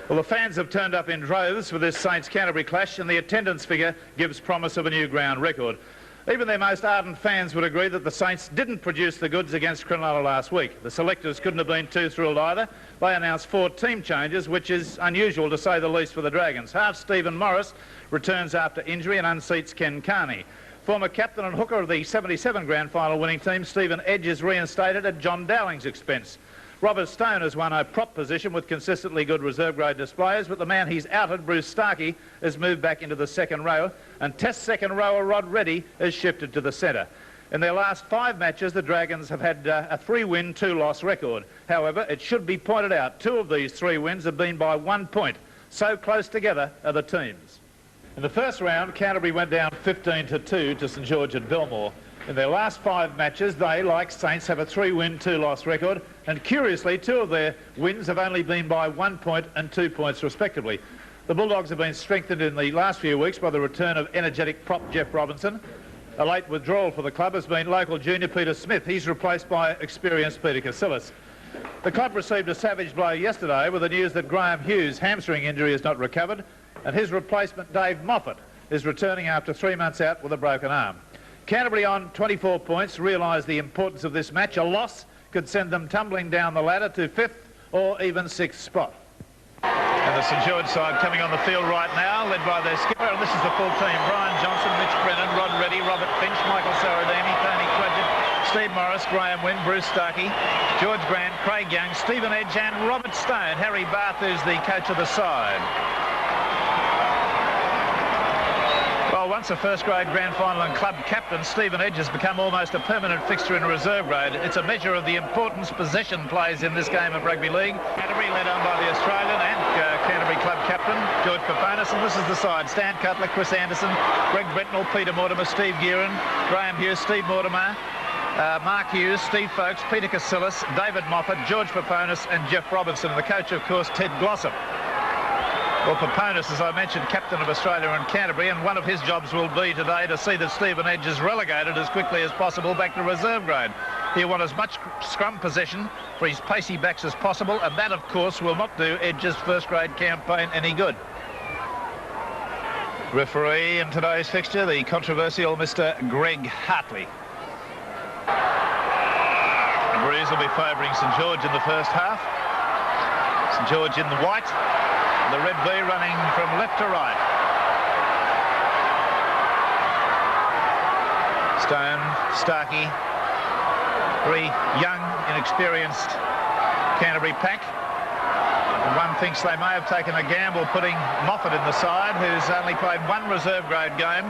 Well, the fans have turned up in droves for this Saints-Canterbury clash, and the attendance figure gives promise of a new ground record. Even their most ardent fans would agree that the Saints didn't produce the goods against Cronulla last week. The selectors couldn't have been too thrilled either. They announced 4 team changes, which is unusual to say the least for the Dragons. Half Stephen Morris returns after injury and unseats Ken Carney. Former captain and hooker of the 77 grand final winning team, Stephen Edge, is reinstated at John Dowling's expense. Robert Stone has won a prop position with consistently good reserve grade displays, but the man he's outed, Bruce Starkey, has moved back into the second row, and Test second rower Rod Reddy has shifted to the centre. In their last 5 matches, the Dragons have had a 3-win, 2-loss record. However, it should be pointed out, 2 of these 3 wins have been by 1 point. So close together are the teams. In the first round, Canterbury went down 15-2 to St George at Belmore. In their last 5 matches, they, like Saints, have a 3-win, 2-loss record, and curiously, 2 of their wins have only been by 1 point and 2 points respectively. The Bulldogs have been strengthened in the last few weeks by the return of energetic prop Jeff Robinson. A late withdrawal for the club has been local junior Peter Smith. He's replaced by experienced Peter Casillas. The club received a savage blow yesterday with the news that Graham Hughes' hamstring injury is not recovered, and his replacement, Dave Moffat, is returning after 3 months out with a broken arm. Canterbury on 24 points realise the importance of this match. A loss could send them tumbling down the ladder to 5th or even 6th spot. And the St George side coming on the field right now, led by their skipper, and this is the full team. Brian Johnson, Mitch Brennan, Rod Reddy, Robert Finch, Michael Saradini, Tony Cludgett, Steve Morris, Graham Wynn, Bruce Starkey, George Grant, Craig Young, Stephen Edge and Robert Stone. Harry Barth, who's the coach of the side. Well, once a first-grade grand final and club captain, Stephen Edge has become almost a permanent fixture in reserve grade. It's a measure of the importance possession plays in this game of rugby league. Canterbury led on by the Australian and Canterbury club captain, George Paponis, and this is the side. Stan Cutler, Chris Anderson, Greg Bretnell, Peter Mortimer, Steve Guerin, Graham Hughes, Steve Mortimer, Mark Hughes, Steve Folkes, Peter Casillas, David Moffat, George Paponis and Jeff Robinson, and the coach, of course, Ted Glossop. Well, Paponis, as I mentioned, captain of Australia and Canterbury, and one of his jobs will be today to see that Stephen Edge is relegated as quickly as possible back to reserve grade. He'll want as much scrum possession for his pacey backs as possible, and that, of course, will not do Edge's first-grade campaign any good. Referee in today's fixture, the controversial Mr. Greg Hartley. The breeze will be favouring St George in the first half. St George in the white. The red V running from left to right. Stone, Starkey, 3 young, inexperienced Canterbury pack. And one thinks they may have taken a gamble putting Moffat in the side, who's only played 1 reserve grade game.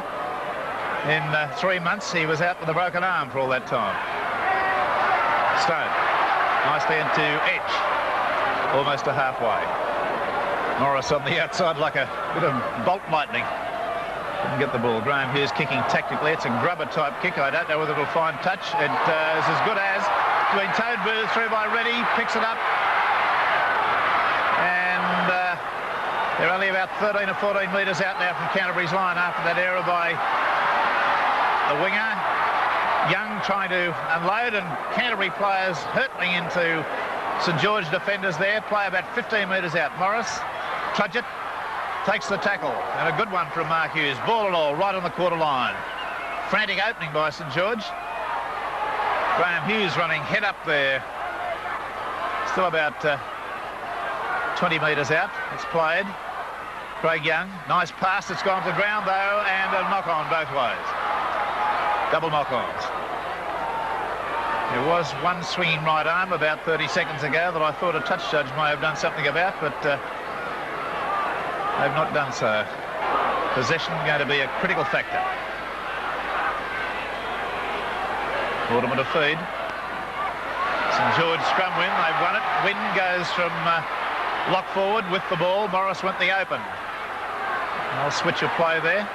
In 3 months, he was out with a broken arm for all that time. Stone, nicely into Edge, almost to halfway. Morris on the outside like a bit of bolt lightning. Couldn't get the ball. Graham Hughes kicking tactically. It's a grubber type kick. I don't know whether it'll find touch. It is as good as. Being towed through by Reddy. Picks it up. And they're only about 13 or 14 metres out now from Canterbury's line after that error by the winger. Young trying to unload, and Canterbury players hurtling into St George defenders there. Play about 15 metres out. Morris. Cludgett takes the tackle, and a good one from Mark Hughes. Ball and all, right on the quarter line. Frantic opening by St George. Graham Hughes running head up there. Still about 20 metres out. It's played. Craig Young, nice pass. It's gone to the ground, though, and a knock-on both ways. Double knock-ons. There was one swinging right arm about 30 seconds ago that I thought a touch judge may have done something about, but they've not done so. Possession going to be a critical factor. Mortimer to feed. St George scrum win. They've won it. Wynn goes from lock forward with the ball. Morris went the open. I'll switch of play there.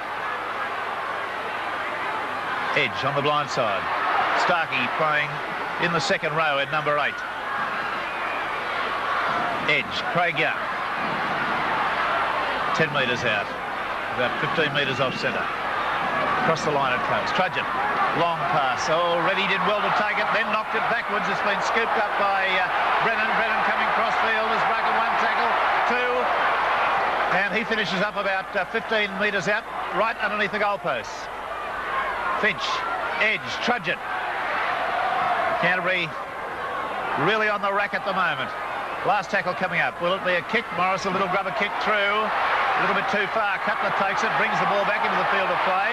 Edge on the blind side. Starkey playing in the second row at number 8. Edge, Craig Young. 10 metres out. About 15 metres off centre. Across the line it comes. Cludgett, long pass. Oh, Reddy did well to take it, then knocked it backwards. It's been scooped up by Brennan. Brennan coming cross field, has broken 1 tackle, 2, and he finishes up about 15 metres out, right underneath the goalposts. Finch, edge, trudge it. Canterbury really on the rack at the moment. Last tackle coming up. Will it be a kick? Morris, a little grubber kick through. A little bit too far. Cutler takes it, brings the ball back into the field of play.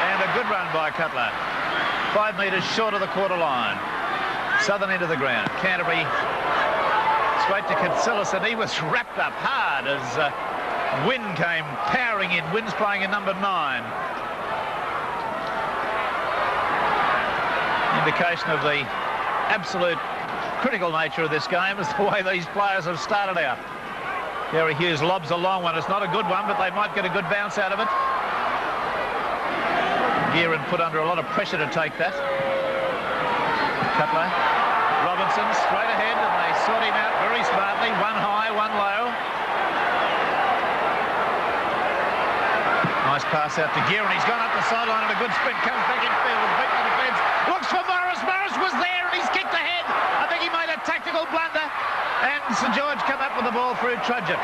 And a good run by Cutler. 5 metres short of the quarter line. Southern end of the ground. Canterbury straight to Catsilis, and he was wrapped up hard as wind came powering in. Wind's playing in number 9. Indication of the absolute critical nature of this game is the way these players have started out. Gary Hughes lobs a long one. It's not a good one, but they might get a good bounce out of it. Gearin put under a lot of pressure to take that. Cutler, Robinson straight ahead, and they sort him out very smartly. One high, one low. Nice pass out to Gearin. He's gone up the sideline and a good sprint. Comes back in field and beat the defence. Looks for Morris. Morris was there and he's kicked ahead. I think he made a tactical blunder. And St. George come up with the ball through Trudgett.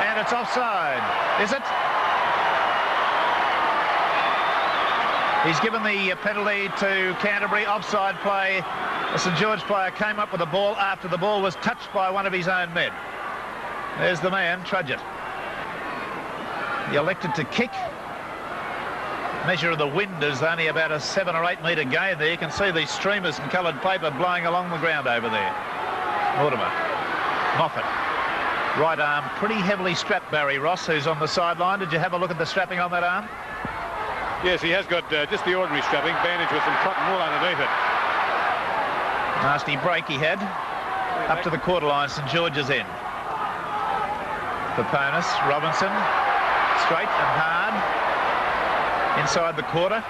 And it's offside. Is it? He's given the penalty to Canterbury. Offside play. A St. George player came up with the ball after the ball was touched by one of his own men. There's the man, Trudgett. He elected to kick. Measure of the wind is only about a 7 or 8 metre gain there. You can see these streamers and coloured paper blowing along the ground over there. Mortimer. Moffat. Right arm pretty heavily strapped, Barry Ross, who's on the sideline. Did you have a look at the strapping on that arm? Yes, he has got just the ordinary strapping, bandage with some cotton wool underneath it. Nasty break he had. Up to the quarter line, St. George's end. Paponis, Robinson. Straight and hard. Inside the quarter.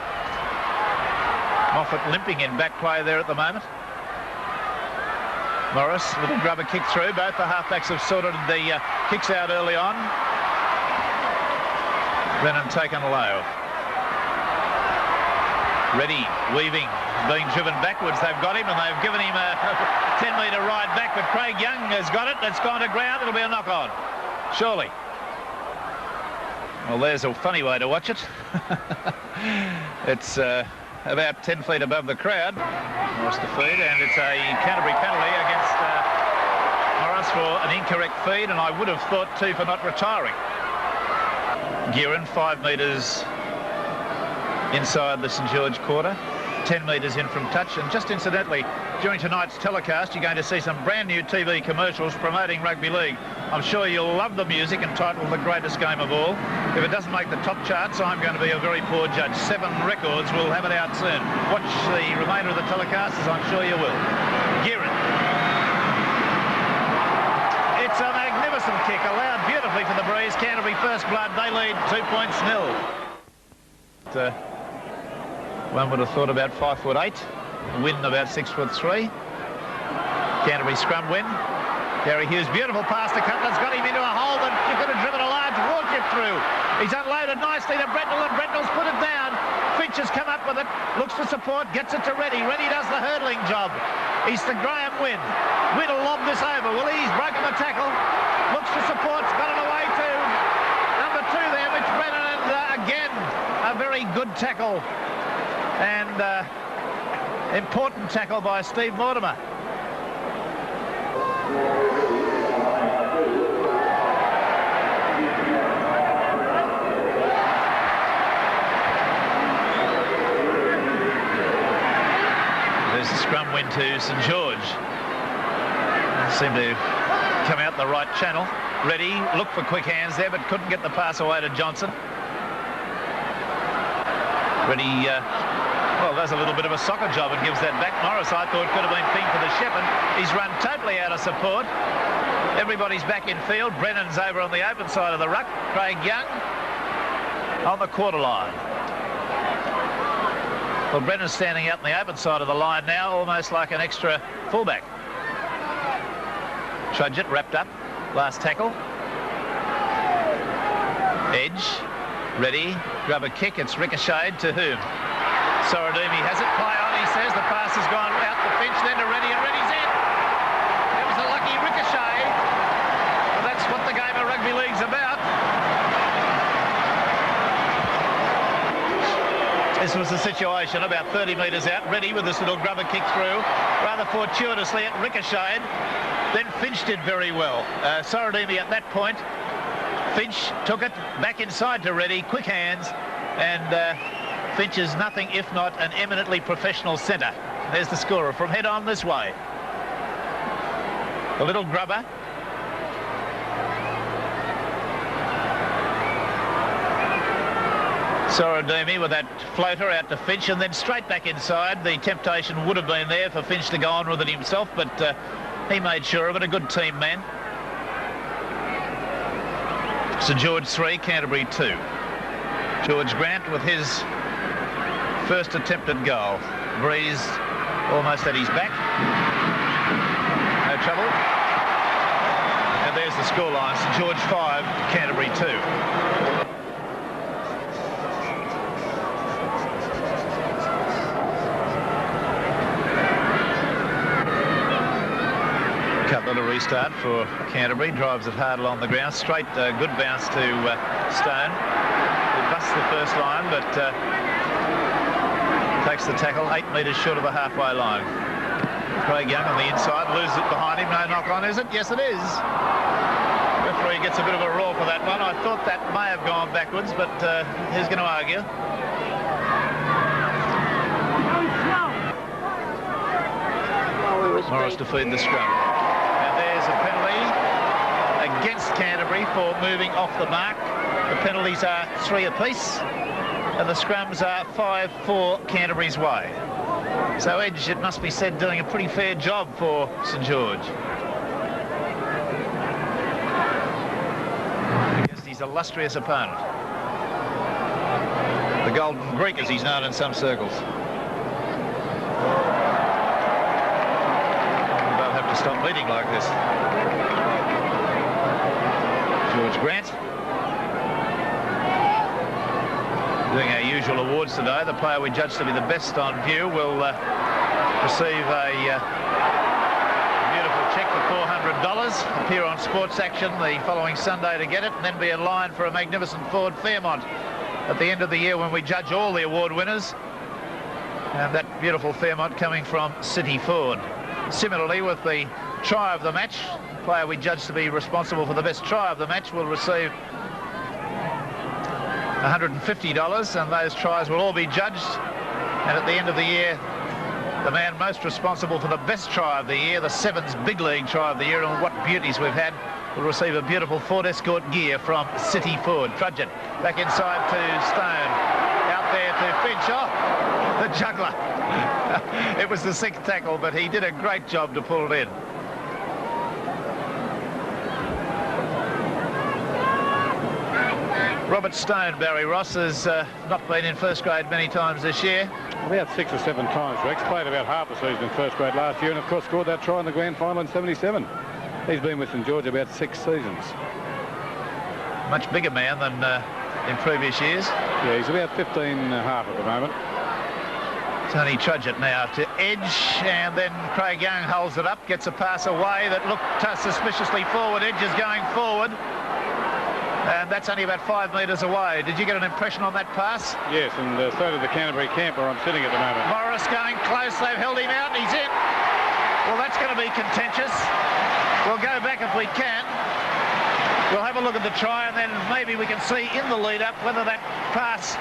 Moffat limping in back play there at the moment. Morris, little grubber kick through. Both the halfbacks have sorted the kicks out early on. Brennan taken low. Ready, weaving, being driven backwards. They've got him and they've given him a 10-metre ride back, but Craig Young has got it. It's gone to ground. It'll be a knock-on. Surely. Well, there's a funny way to watch it. It's about 10 feet above the crowd. Morris to feed, and it's a Canterbury penalty against Morris for an incorrect feed, and I would have thought too for not retiring. Gearin, 5 metres inside the St. George quarter, 10 metres in from touch. And just incidentally, during tonight's telecast, you're going to see some brand new TV commercials promoting rugby league. I'm sure you'll love the music entitled The Greatest Game of All. If it doesn't make the top charts, I'm going to be a very poor judge. 7 records, we'll have it out soon. Watch the remainder of the telecast, as I'm sure you will. Gearin. It's a magnificent kick, allowed beautifully for the breeze. Canterbury first blood, they lead 2 points nil. One would have thought about 5'8", Win about 6'3". Canterbury scrum win. Gary Hughes, beautiful pass to Cutler's got him into a hole that you could have driven a large warship through. He's unloaded nicely to Brendel, and Brendel's put it down. Finch has come up with it, looks for support, gets it to Reddy. Reddy does the hurdling job. He's to Graham Wynn. Wynn will lob this over. Well, he's broken the tackle. Looks for support, got it away to number 2 there, Mitch Brennan, and again, a very good tackle. And important tackle by Steve Mortimer. There's the scrum win to St. George. Seemed to come out the right channel. Ready, looked for quick hands there, but couldn't get the pass away to Johnson. Ready, well, does a little bit of a soccer job and gives that back. Morris, I thought, could have been pinged for the Shepherd. He's run totally out of support. Everybody's back in field. Brennan's over on the open side of the ruck. Craig Young on the quarter line. Well, Brennan's standing out on the open side of the line now, almost like an extra fullback. Trudgett wrapped up. Last tackle. Edge. Ready. Grab a kick. It's ricocheted to whom? Sorodumi has it. Play on, he says. The pass has gone out the Finch, then to Reddy, and Reddy's in. It was a lucky ricochet. But that's what the game of rugby league's This was the situation about 30 metres out, ready with this little grubber kick through. Rather fortuitously, it ricocheted. Then Finch did very well. Sorodimi at that point. Finch took it back inside to Reddy, quick hands, and Finch is nothing if not an eminently professional centre. There's the scorer from head on this way. A little grubber. Sorodimi with that floater out to Finch and then straight back inside. The temptation would have been there for Finch to go on with it himself, but he made sure of it. A good team man. St. George 3, Canterbury 2. George Grant with his first attempted goal. Breeze almost at his back. No trouble. And there's the scoreline. St. George 5, Canterbury 2. Little restart for Canterbury. Drives it hard along the ground. Straight, good bounce to Stone. He busts the first line, but takes the tackle 8 metres short of the halfway line. Craig Young on the inside, loses it behind him. No knock on, is it? Yes, it is. Referee gets a bit of a roar for that one. I thought that may have gone backwards, but who's going to argue? Morris to feed the scrum. A penalty against Canterbury for moving off the mark. The penalties are 3 apiece and the scrums are 5 for Canterbury's way. So Edge, it must be said, doing a pretty fair job for St. George. Against his illustrious opponent. The Golden Greek, as he's known in some circles. Stop bleeding like this. George Grant doing our usual awards today. The player we judge to be the best on view will receive a beautiful cheque for $400, appear on Sports Action the following Sunday to get it, and then be in line for a magnificent Ford Fairmont at the end of the year when we judge all the award winners. And that beautiful Fairmont coming from City Ford. Similarly, with the try of the match, the player we judge to be responsible for the best try of the match will receive $150, and those tries will all be judged. And at the end of the year, the man most responsible for the best try of the year, the Sevens Big League try of the year, and what beauties we've had, will receive a beautiful Ford Escort gear from City Ford. Trudgett back inside to Stone. Out there to Finch. Oh, the juggler. It was the 6th tackle, but he did a great job to pull it in. Robert Stone, Barry Ross, has not been in first grade many times this year. About 6 or 7 times, Rex. Played about half the season in first grade last year and, of course, scored that try in the grand final in 77. He's been with St. George about 6 seasons. Much bigger man than in previous years. Yeah, he's about 15 and a half at the moment. Tony Trudgett now to Edge, and then Craig Young holds it up, gets a pass away that looked suspiciously forward. Edge is going forward, and that's only about 5 metres away. Did you get an impression on that pass? Yes, and so did the Canterbury camp where I'm sitting at the moment. Morris going close, they've held him out, and he's in. Well, that's going to be contentious. We'll go back if we can. We'll have a look at the try, and then maybe we can see in the lead-up whether that pass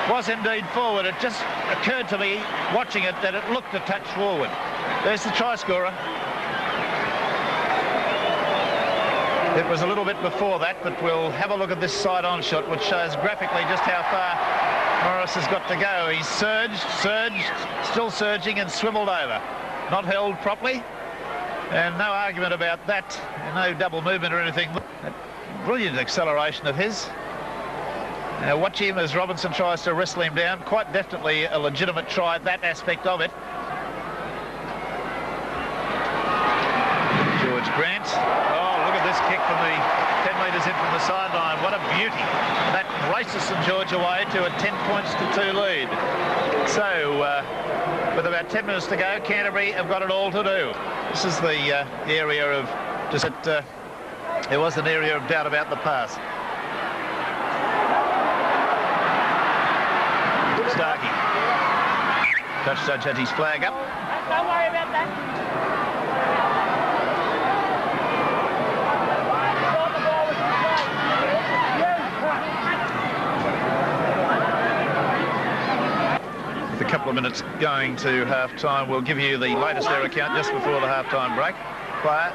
was indeed forward. It just occurred to me, watching it, that it looked a touch forward. There's the try scorer. It was a little bit before that, but we'll have a look at this side-on shot, which shows graphically just how far Morris has got to go. He's surged, still surging, and swiveled over. Not held properly, and no argument about that. No double movement or anything. That brilliant acceleration of his. Now watch him as Robinson tries to wrestle him down. Quite definitely a legitimate try, that aspect of it. George Grant. Oh, look at this kick from the 10 metres in from the sideline. What a beauty. That races St. George away to a 10 points to 2 lead. So, with about 10 minutes to go, Canterbury have got it all to do. This is the area of... there was an area of doubt about the pass. Starkey Touch judge has his flag up. Don't worry about that. With a couple of minutes going to half-time, we'll give you the latest error count just before the half-time break. Player.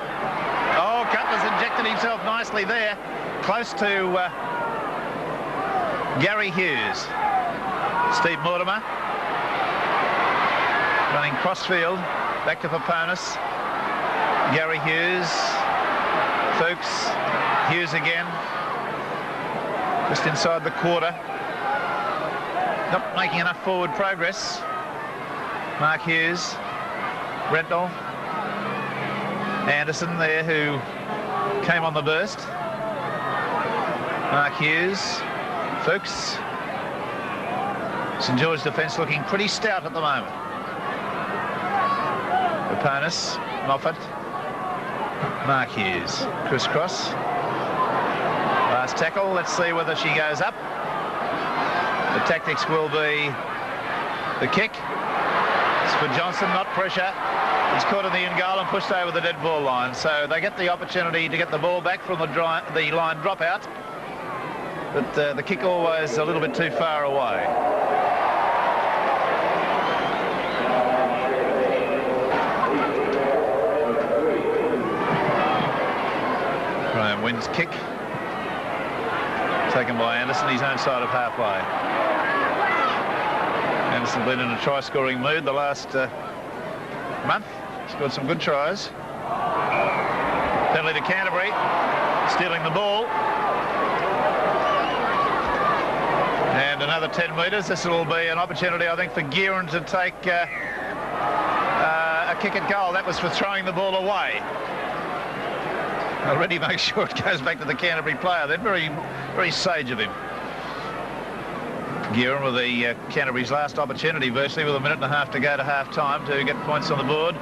Oh, Cutler's injected himself nicely there. Close to Gary Hughes. Steve Mortimer. Running crossfield, back to Paponis. Gary Hughes. Fuchs. Hughes again. Just inside the quarter. Not making enough forward progress. Mark Hughes. Brentnell. Anderson there, who came on the burst. Mark Hughes. Fuchs. St. George defence looking pretty stout at the moment. Paponis, Moffat, Mark Hughes, crisscross. Last tackle, let's see whether she goes up. The tactics will be the kick. It's for Johnson, not pressure. He's caught in the in goal and pushed over the dead ball line. So they get the opportunity to get the ball back from the line dropout. But the kick always a little bit too far away. Graham wins kick. Taken by Anderson, his own side of halfway. Anderson been in a try-scoring mood the last month. Scored some good tries. Penalty to Canterbury. Stealing the ball. And another 10 metres. This will be an opportunity, I think, for Gearan to take a kick at goal. That was for throwing the ball away. Already make sure it goes back to the Canterbury player. They're very, very sage of him. Gearan with the Canterbury's last opportunity, virtually with a minute and a half to go to half-time to get points on the board.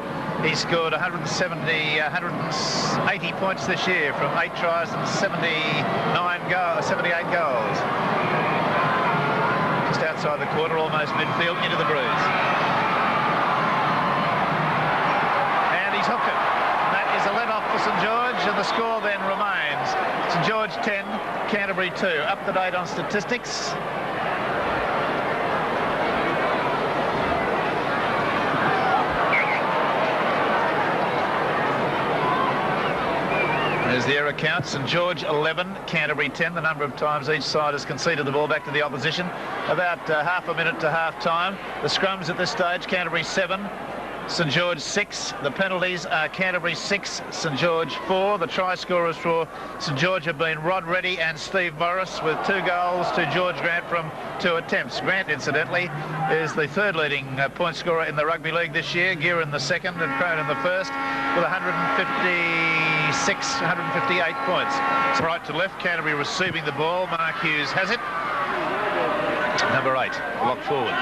He scored 180 points this year from 8 tries and 78 goals. Just outside the quarter, almost midfield, into the breeze. And he's hooked it. That is a let-off for St. George, and the score then remains St. George 10, Canterbury 2. Up to date on statistics. There's the error count. St. George 11, Canterbury 10. The number of times each side has conceded the ball back to the opposition. About half a minute to half-time. The scrums at this stage, Canterbury 7, St. George 6. The penalties are Canterbury 6, St. George 4. The try scorers for St. George have been Rod Reddy and Steve Morris, with 2 goals to George Grant from 2 attempts. Grant, incidentally, is the third leading point scorer in the rugby league this year. Gearan the second and Cronin the first, with 158 points. Right to left, Canterbury receiving the ball. Mark Hughes has it. Number 8, locked forward.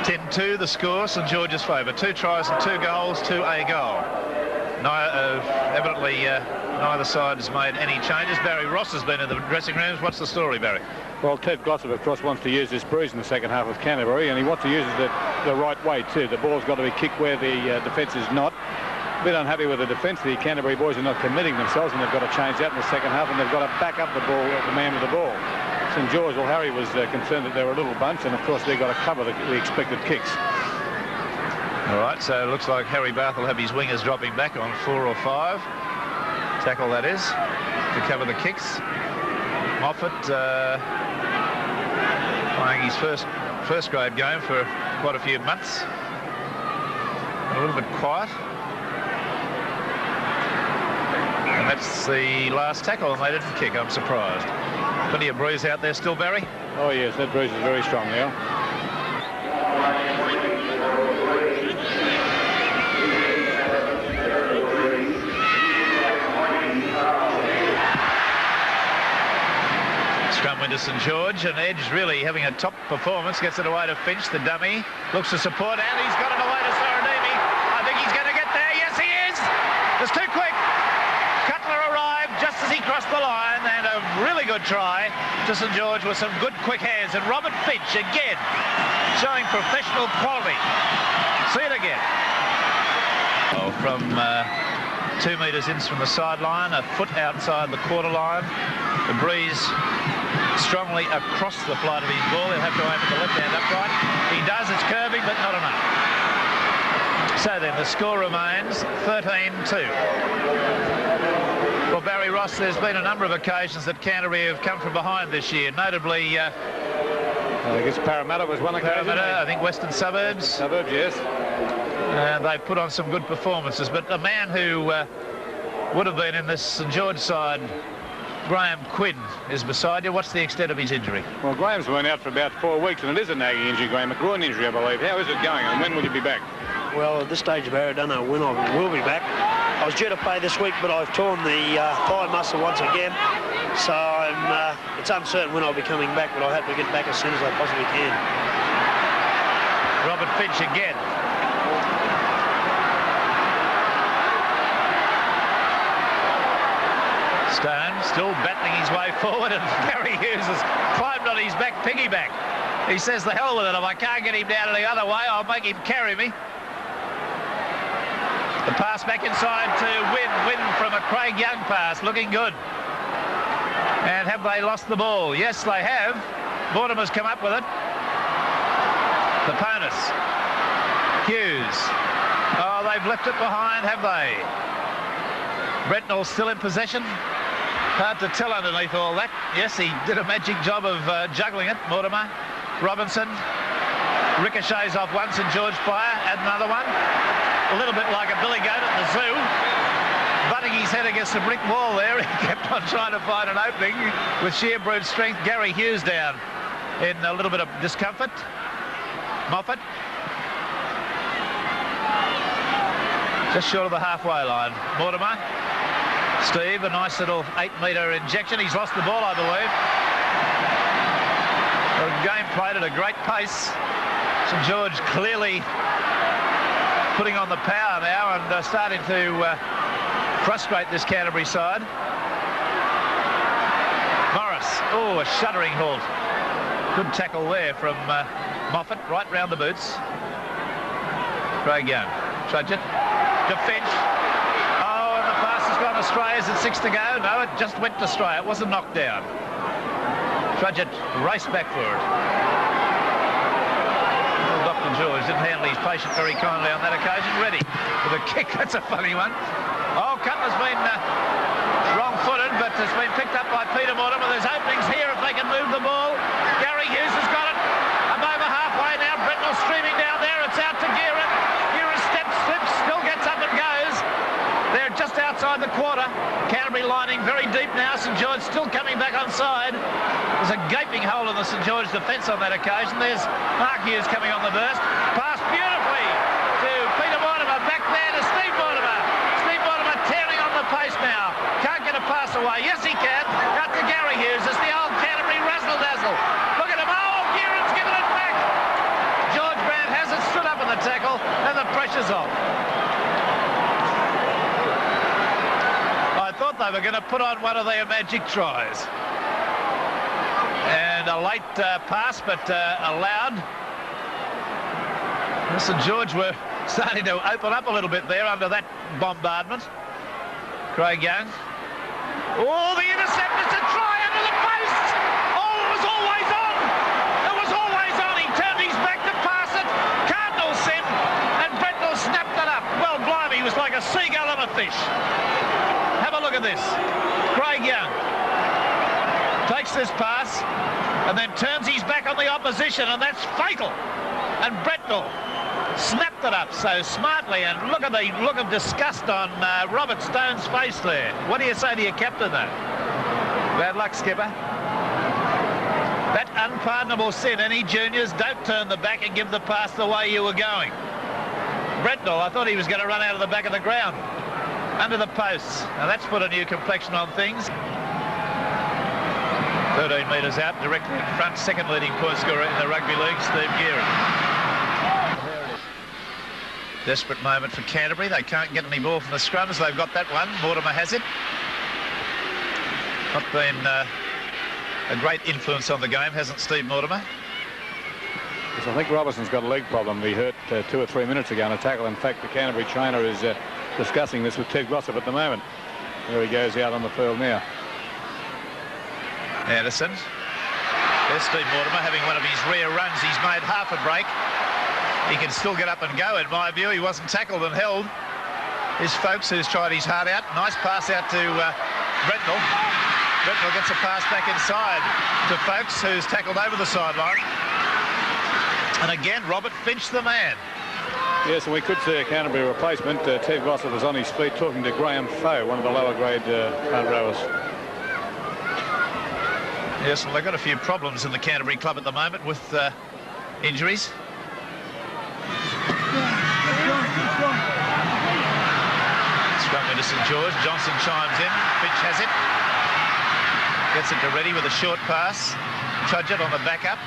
10-2 the score, St. George's favour. 2 tries and 2 goals to a goal. Evidently neither side has made any changes. Barry Ross has been in the dressing rooms. What's the story, Barry? Well, Ted Glossop, of course, wants to use this breeze in the second half of Canterbury, and he wants to use it the right way too. The ball's got to be kicked where the defence is not. A bit unhappy with the defence. The Canterbury boys are not committing themselves, and they've got to change that in the second half, and they've got to back up the man with the ball. St. George, well, Harry was concerned that they were a little bunch, and of course they've got to cover the expected kicks. All right, so it looks like Harry Bath will have his wingers dropping back on 4 or 5. Tackle, that is, to cover the kicks. Moffat playing his first grade game for quite a few months. A little bit quiet. And that's the last tackle, and they didn't kick. I'm surprised. Plenty of breeze out there still, Barry? Oh, yes, that breeze is very strong now. Scrum win to St. George, and Edge really having a top performance. Gets it away to Finch, the dummy. Looks to support, and he's got it away to Sorodimi. I think he's going to get there. Yes, he is! It's too quick. Cutler arrived just as he crossed the line, and a really good good try to St. George with some good quick hands. And Robert Finch again showing professional quality. See it again. Oh, from 2 metres in from the sideline, a foot outside the quarter line. The breeze strongly across the flight of his ball. He'll have to aim at the left hand upright. He does, it's curving, but not enough. So then the score remains 13-2. Well, Barry Ross, there's been a number of occasions that Canterbury have come from behind this year, notably I guess Parramatta was one occasion. Parramatta, I think Western Suburbs. Suburbs, yes. They've put on some good performances, but a man who would have been in this St. George side, Graham Quinn, is beside you. What's the extent of his injury? Well, Graham's been out for about 4 weeks, and it is a nagging injury, Graham, a groin injury, I believe. How is it going, and when will you be back? Well, at this stage, Barry, I don't know when I will be back. I was due to play this week, but I've torn the thigh muscle once again. So it's uncertain when I'll be coming back, but I hope to get back as soon as I possibly can. Robert Finch again. Stone still battling his way forward, and Gary Hughes has climbed on his back piggyback. He says, the hell with it. If I can't get him down any other way, I'll make him carry me. The pass back inside to Wynn from a Craig Young pass, looking good. And have they lost the ball? Yes, they have. Mortimer's come up with it. The Ponus. Hughes. Oh, they've left it behind, have they? Brentnell still in possession. Hard to tell underneath all that. Yes, he did a magic job of juggling it, Mortimer. Robinson ricochets off one St. George player, and another one. A little bit like a billy goat at the zoo. Butting his head against the brick wall there. He kept on trying to find an opening with sheer brute strength. Gary Hughes down in a little bit of discomfort. Moffat. Just short of the halfway line. Mortimer. Steve, a nice little 8-metre injection. He's lost the ball, I believe. The game played at a great pace. St. George clearly putting on the power now and starting to frustrate this Canterbury side. Morris, oh, a shuddering halt. Good tackle there from Moffat, right round the boots. Craig Young, Trudgett, to Finch. Oh, and the pass has gone astray. Is it 6 to go? No, it just went astray. It wasn't knocked down. Trudgett raced back for it. Dr. George didn't handle his patient very kindly on that occasion. Ready with a kick. That's a funny one. Oh, Cutler's been wrong-footed, but it's been picked up by Peter Mortimer. There's openings here if they can move the ball. Gary Hughes has got it. I'm over halfway now. Brentnell streaming down there. It's out to Gearin. Gearin slips, still gets up and goes. They're just outside the quarter. Canterbury lining very deep now. St. George still coming back onside. There's a gaping hole in the St. George defence on that occasion. There's Mark Hughes coming on the burst. Pass beautifully to Peter Mortimer. Back there to Steve Mortimer. Steve Mortimer tearing on the pace now. Can't get a pass away. Yes, he can. Out to Gary Hughes. It's the old Canterbury razzle-dazzle. Look at him. Oh, Gearin's given it back. George Grant has it, stood up in the tackle, and the pressure's off. I thought they were going to put on one of their magic tries. And a late pass, but allowed. St. George were starting to open up a little bit there under that bombardment. Craig Young. Oh, the intercept. It's a try under the post. Oh, it was always on. It was always on. He turned his back to pass it. Cardinal sent, and Brentnell snapped it up. Well, blimey, he was like a seagull on a fish. Have a look at this. Craig Young takes this pass and then turns his back on the opposition, and that's fatal. And Brentnell snapped it up so smartly, and look at the look of disgust on Robert Stone's face there. What do you say to your captain, though? Bad luck, skipper. That unpardonable sin. Any juniors, don't turn the back and give the pass the way you were going. Brentnell, I thought he was going to run out of the back of the ground. Under the posts. Now that's put a new complexion on things. 13 metres out, directly in front, second leading point scorer in the rugby league, Steve Gearin. Desperate moment for Canterbury. They can't get any ball from the scrums. They've got that one. Mortimer has it. Not been a great influence on the game, hasn't Steve Mortimer? Yes, I think Robertson's got a leg problem. He hurt 2 or 3 minutes ago on a tackle. In fact, the Canterbury trainer is discussing this with Ted Glossop at the moment. There he goes out on the field now. Anderson. There's Steve Mortimer having one of his rare runs. He's made half a break. He can still get up and go, in my view. He wasn't tackled and held. Here's Folks, who's tried his heart out. Nice pass out to Brentnell. Brentnell gets a pass back inside to Folks, who's tackled over the sideline. And again, Robert Finch, the man. Yes, and we could see a Canterbury replacement. Ted Glossop was on his feet talking to Graham Foe, one of the lower grade front rowers. Yes, well, they've got a few problems in the Canterbury club at the moment with injuries. Scrum into St. George. Johnson chimes in. Finch has it. Gets it to Reddy with a short pass. Trudgett on the backup.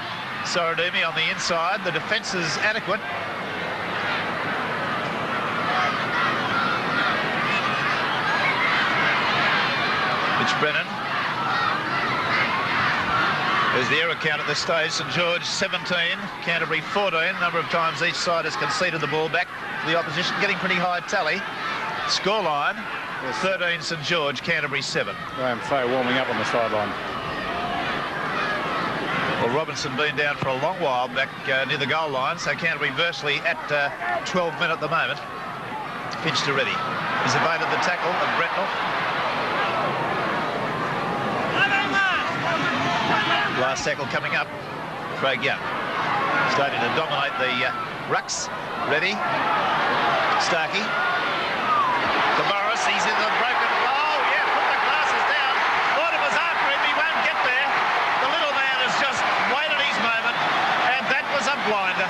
Sorodumi on the inside. The defence is adequate. Mitch Brennan. There's the error count at this stage. St. George 17, Canterbury 14. Number of times each side has conceded the ball back to the opposition, getting pretty high tally. Scoreline, 13 St. George, Canterbury 7. Graham Foe warming up on the sideline. Well, Robinson been down for a long while back near the goal line, so Canterbury virtually at 12 men at the moment. Finch to Reddy. He's evaded the tackle of Brentnell. Last tackle coming up, Craig Young. Starting to dominate the rucks. Reddy. Starkey. To Morris, he's in the broken... Oh, yeah, put the glasses down. Mortimer's after him, he won't get there. The little man has just waited his moment, and that was a blinder.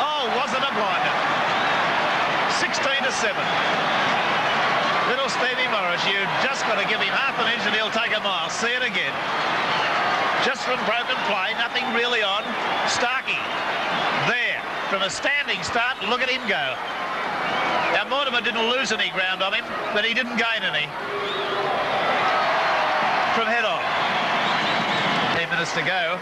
Oh, was it a blinder? 16-7. Little Stevie Morris, you've just got to give him half an inch and he'll take a mile. See it again. Just from broken play, nothing really on. Starkey, there, from a standing start, look at him go. Now, Mortimer didn't lose any ground on him, but he didn't gain any. From head on. 10 minutes to go.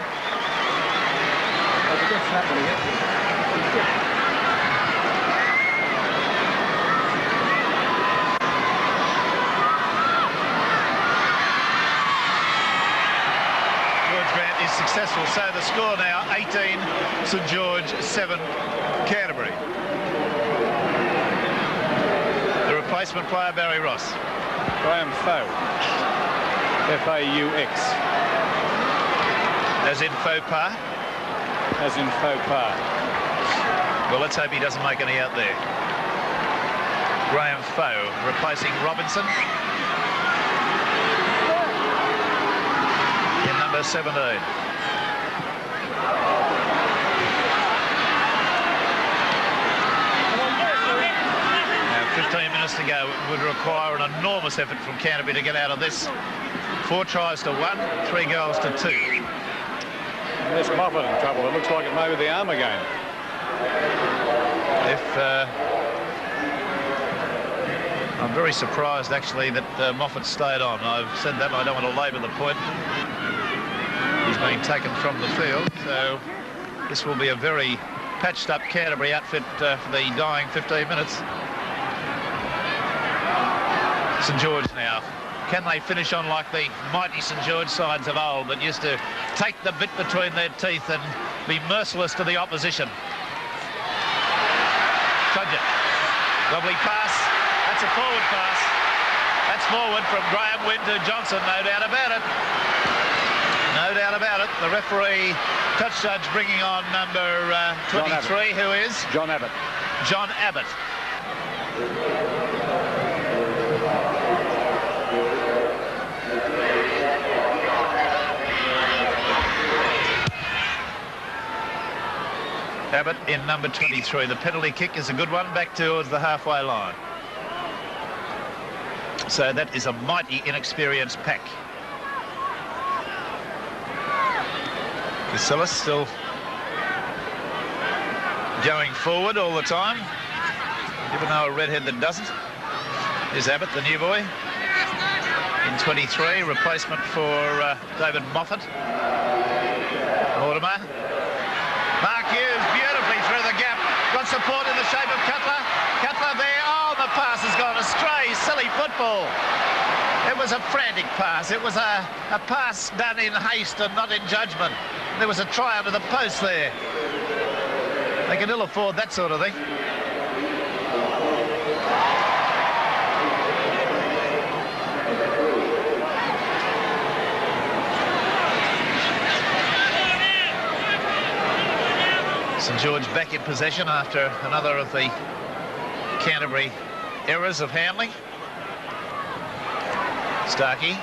Grant is successful, so the score now 18 St. George, 7 Canterbury. The replacement player, Barry Ross. Graham Foe. F-A-U-X. As in faux pas? As in faux pas. Well, let's hope he doesn't make any out there. Graham Foe replacing Robinson. In number 17. Now 15 minutes to go. It would require an enormous effort from Canterbury to get out of this. 4 tries to 1, 3 goals to 2. There's Moffat in trouble. It looks like it may be the arm again. I'm very surprised, actually, that Moffat stayed on. I've said that, and I don't want to labour the point. He's being taken from the field, so this will be a very patched-up Canterbury outfit for the dying 15 minutes. St. George now. Can they finish on like the mighty St. George sides of old that used to take the bit between their teeth and be merciless to the opposition? Trudgett. Lovely pass. That's a forward pass. That's forward from Graham Wynn to Johnson, no doubt about it. No doubt about it. The referee, touch judge, bringing on number 23, who is? John Abbott. John Abbott. Abbott in number 23. The penalty kick is a good one, back towards the halfway line. So that is a mighty inexperienced pack. Casillas still going forward all the time. Even though a redhead that doesn't. Here's Abbott, the new boy. in 23, replacement for David Moffat. Mortimer. Mark Hughes beautifully through the gap. Got support in the shape of Cutler. Cutler there. Oh, the pass has gone astray. Silly football. It was a frantic pass. It was a pass done in haste and not in judgment. There was a try under the post there. They can ill afford that sort of thing. St. George back in possession after another of the Canterbury errors of handling. Starkey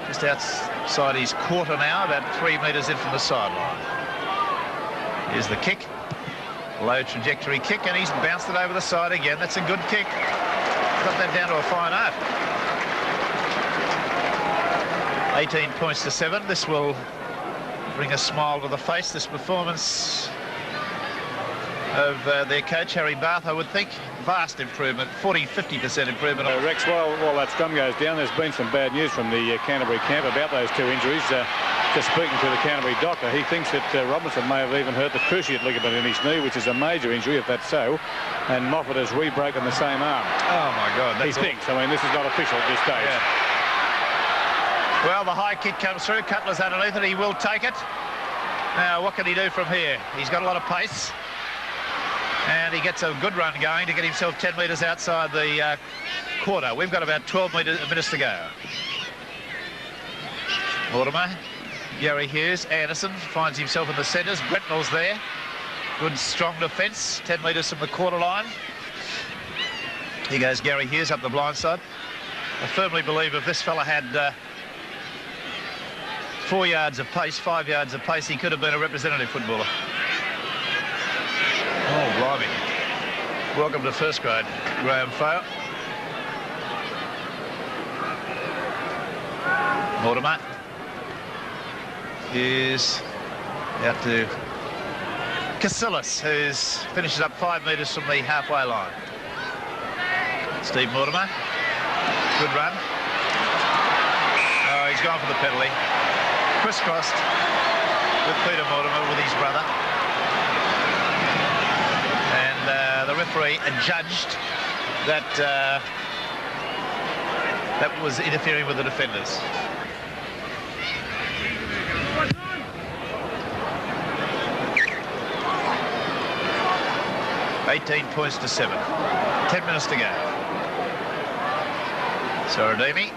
just outside his quarter now, about 3 metres in from the sideline. Here's the kick. Low trajectory kick, and he's bounced it over the side again. That's a good kick. Got that down to a fine art. 18 points to 7. This will bring a smile to the face, this performance of their coach, Harry Barth, I would think. Vast improvement, 40-50% improvement. Rex, while that scrum goes down, there's been some bad news from the Canterbury camp about those two injuries. Just speaking to the Canterbury doctor, he thinks that Robinson may have even hurt the cruciate ligament in his knee, which is a major injury if that's so, and Moffat has re-broken the same arm. Oh my God, he thinks. I mean, this is not official at this stage. Yeah. Well, the high kick comes through. Cutler's underneath it. He will take it. Now, what can he do from here? He's got a lot of pace. And he gets a good run going to get himself 10 metres outside the quarter. We've got about 12 minutes to go. Mortimer, Gary Hughes, Anderson finds himself in the centres. Bretnell's there. Good, strong defence, 10 metres from the quarter line. Here goes Gary Hughes up the blind side. I firmly believe if this fella had 4 yards of pace, 5 yards of pace, he could have been a representative footballer. Oh, blimey. Welcome to first grade, Graham Fail. Mortimer is out to Casillas, who finishes up 5 metres from the halfway line. Steve Mortimer, good run. Oh, he's gone for the penalty. Crisscrossed with Peter Mortimer, with his brother. The referee adjudged that that was interfering with the defenders. $18 points to 7. 10 minutes to go. Saradimi.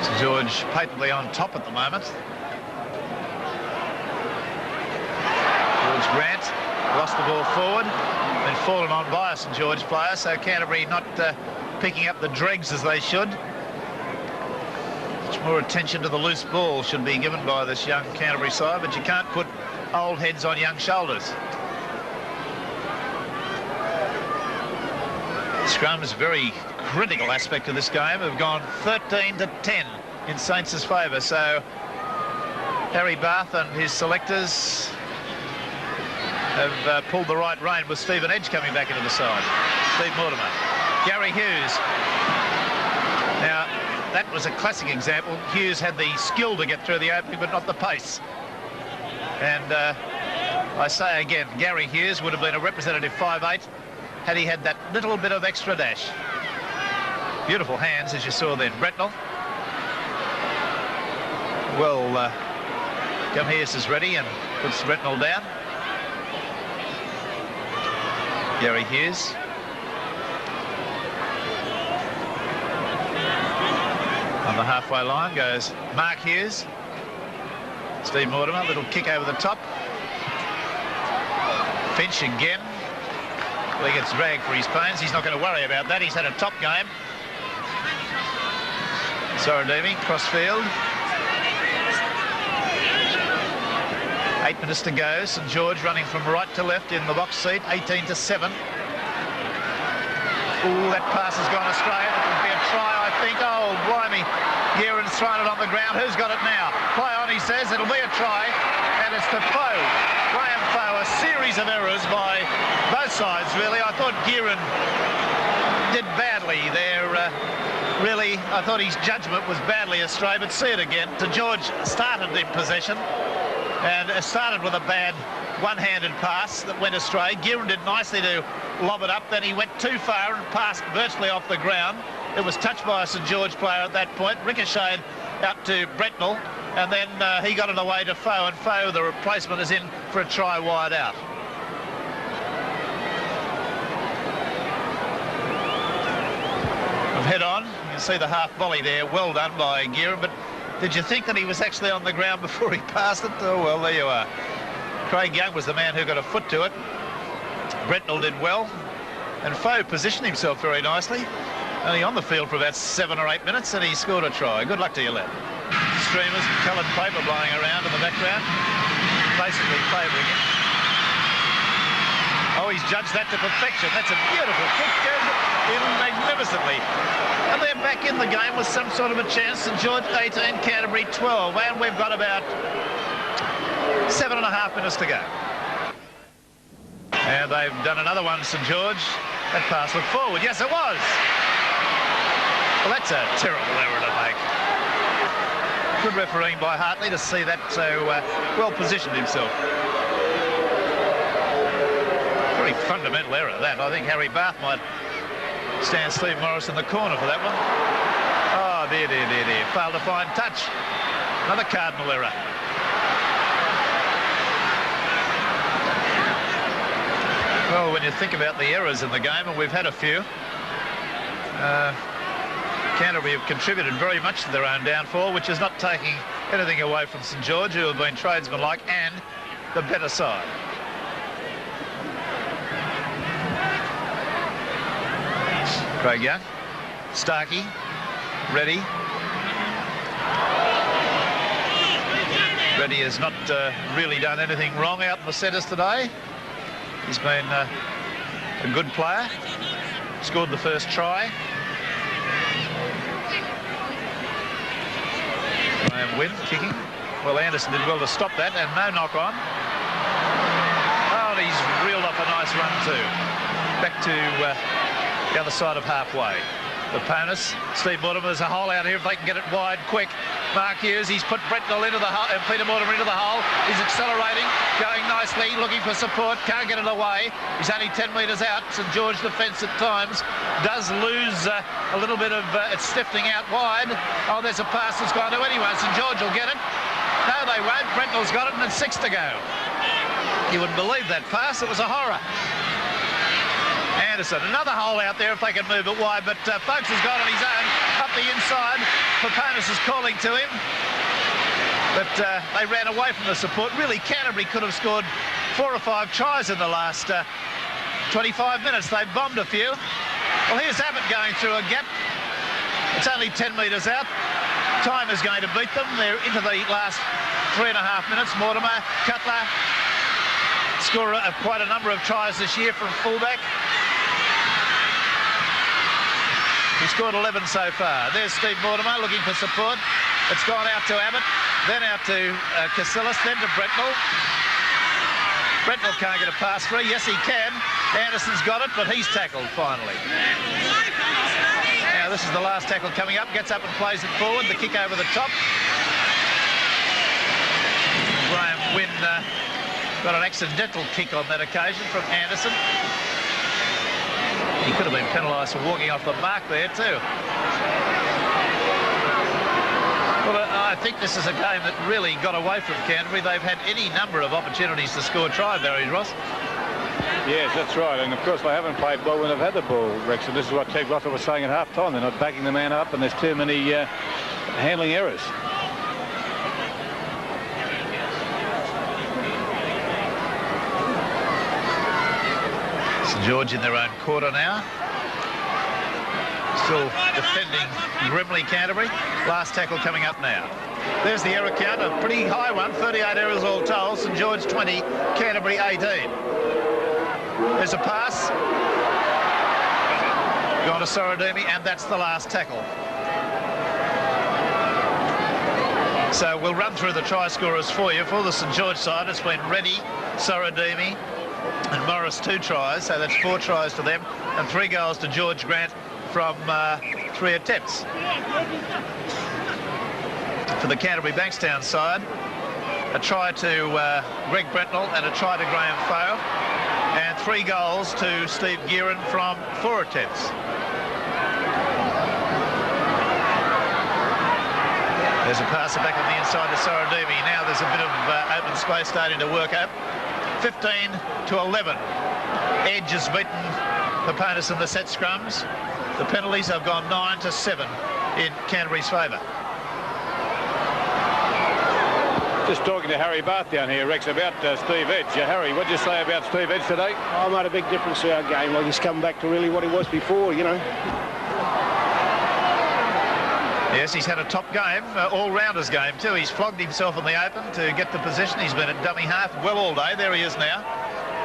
St. George patently on top at the moment. Grant lost the ball forward, been fallen on by a St. George player, so Canterbury not picking up the dregs as they should. Much more attention to the loose ball should be given by this young Canterbury side, but you can't put old heads on young shoulders. Scrum's very critical aspect of this game have gone 13 to 10 in Saints' favour, so Harry Barth and his selectors have pulled the right rein with Stephen Edge coming back into the side. Steve Mortimer. Gary Hughes. Now, that was a classic example. Hughes had the skill to get through the opening, but not the pace. And I say again, Gary Hughes would have been a representative 5'8" had he had that little bit of extra dash. Beautiful hands, as you saw then. Bretnell. Well, Gumheus is ready and puts Bretnell down. Gary Hughes. On the halfway line goes Mark Hughes. Steve Mortimer, little kick over the top. Finch again. Well, he gets dragged for his pains. He's not going to worry about that. He's had a top game. Saradimi, crossfield. 8 minutes to go. St. George running from right to left in the box seat. 18 to 7. Ooh, that pass has gone astray. It would be a try, I think. Oh, blimey. Guerin's thrown it on the ground. Who's got it now? Play on, he says. It'll be a try. And and it's to Foe. Graham Foe, a series of errors by both sides, really. I thought Gearan did badly there. Really, I thought his judgment was badly astray, but see it again. St. George started in possession and started with a bad one-handed pass that went astray. Gearan did nicely to lob it up, then he went too far and passed virtually off the ground. It was touched by a St. George player at that point, ricocheted out to Bretnell, and then he got it away to Foe, and Foe, the replacement, is in for a try wide out. From head on, you can see the half volley there, well done by Gearan, but did you think that he was actually on the ground before he passed it? Oh, well, there you are. Craig Young was the man who got a foot to it. Bretnell did well, and Foe positioned himself very nicely. Only on the field for about 7 or 8 minutes, and he scored a try. Good luck to you, lad. Streamers and coloured paper blowing around in the background, basically favouring him. Oh, he's judged that to perfection. That's a beautiful kick, goes in magnificently. And they're back in the game with some sort of a chance. St. George 18, Canterbury 12, and we've got about 7.5 minutes to go. And they've done another one, St. George. That pass looked forward. Yes, it was. Well, that's a terrible error to make. Good refereeing by Hartley to see that so well positioned himself. Very fundamental error, that. I think Harry Bath might stand Steve Morris in the corner for that one. Oh, dear. Failed to find touch. Another cardinal error. Well, when you think about the errors in the game, and we've had a few, Canterbury have contributed very much to their own downfall, which is not taking anything away from St. George, who have been tradesmanlike and the better side. Craig Young, Starkey, Reddy. Reddy has not really done anything wrong out in the centres today. He's been a good player, scored the first try. Graham Wynn kicking. Well, Anderson did well to stop that, and no knock on. Oh, and he's reeled off a nice run too. Back to the other side of halfway. The Ponus, Steve Mortimer, there's a hole out here if they can get it wide quick. Mark Hughes, he's put Bretnell into the hole, and Peter Mortimer into the hole. He's accelerating, going nicely, looking for support, can't get it away. He's only 10 metres out. St. George defence at times does lose a little bit of it's stiffening out wide. Oh, there's a pass that's gone to anyone. St. George will get it. No, they won't. Bretnell's got it, and it's 6 to go. You wouldn't believe that pass. It was a horror. Anderson, another hole out there if they can move it wide, but Folks has got on his own up the inside. Paponis is calling to him, but they ran away from the support. Really, Canterbury could have scored 4 or 5 tries in the last 25 minutes. They bombed a few. Well, here's Abbott going through a gap. It's only 10 metres out. Time is going to beat them. They're into the last 3.5 minutes. Mortimer, Cutler, scorer of quite a number of tries this year from fullback. He scored 11 so far. There's Steve Mortimer looking for support. It's gone out to Abbott, then out to Casillas, then to Bretnell. Bretnell can't get a pass free. Yes, he can. Anderson's got it, but he's tackled finally. Now, this is the last tackle coming up. Gets up and plays it forward. The kick over the top. Graham Wynn got an accidental kick on that occasion from Anderson. He could have been penalised for walking off the mark there too. Well, I think this is a game that really got away from Canterbury. They've had any number of opportunities to score try, Barry Ross. Yes, that's right. And, of course, they haven't played well when they've had the ball, Rex. And this is what Ted Glotter was saying at half-time. They're not backing the man up, and there's too many handling errors. St. George in their own quarter now. Still defending grimly, Canterbury. Last tackle coming up now. There's the error count, a pretty high one, 38 errors all told. St. George 20, Canterbury 18. There's a pass. Gone to Sorodimi, and that's the last tackle. So we'll run through the try scorers for you. For the St George side, it's been Reddy, Sorodimi and Morris 2 tries, so that's 4 tries to them, and 3 goals to George Grant from 3 attempts. For the Canterbury Bankstown side, a try to Greg Brentnell and a try to Graham Foe, and 3 goals to Steve Gearan from 4 attempts. There's a passer back on the inside to Sorodimi. Now there's a bit of open space starting to work up. 15 to 11. Edge has beaten Paponis in the set scrums. The penalties have gone 9 to 7 in Canterbury's favour. Just talking to Harry Barth down here, Rex, about Steve Edge. Harry, what did you say about Steve Edge today? Oh, made a big difference to our game. Like, he's come back to really what he was before, you know. Yes, he's had a top game, all-rounders game too. He's flogged himself in the open to get the position. He's been at dummy half well all day. There he is now.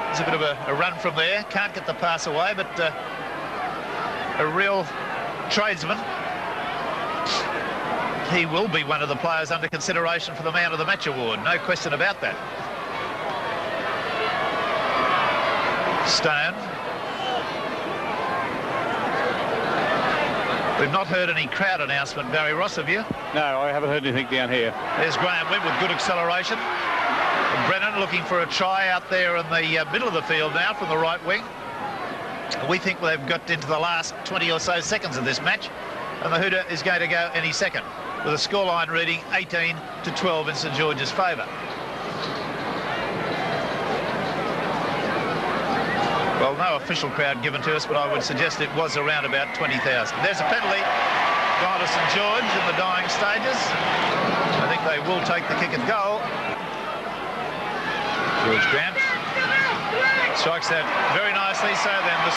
There's a bit of a run from there. Can't get the pass away, but a real tradesman. He will be one of the players under consideration for the Man of the Match award. No question about that. Stone. We've not heard any crowd announcement, Barry Ross, have you? No, I haven't heard anything down here. There's Graham Webb with good acceleration. And Brennan looking for a try out there in the middle of the field now from the right wing. We think they've got into the last 20 or so seconds of this match, and the hooter is going to go any second, with a scoreline reading 18 to 12 in St George's favour. Well, no official crowd given to us, but I would suggest it was around about 20,000. There's a penalty gone to St George in the dying stages. I think they will take the kick at goal. George Grant strikes that very nicely, so then the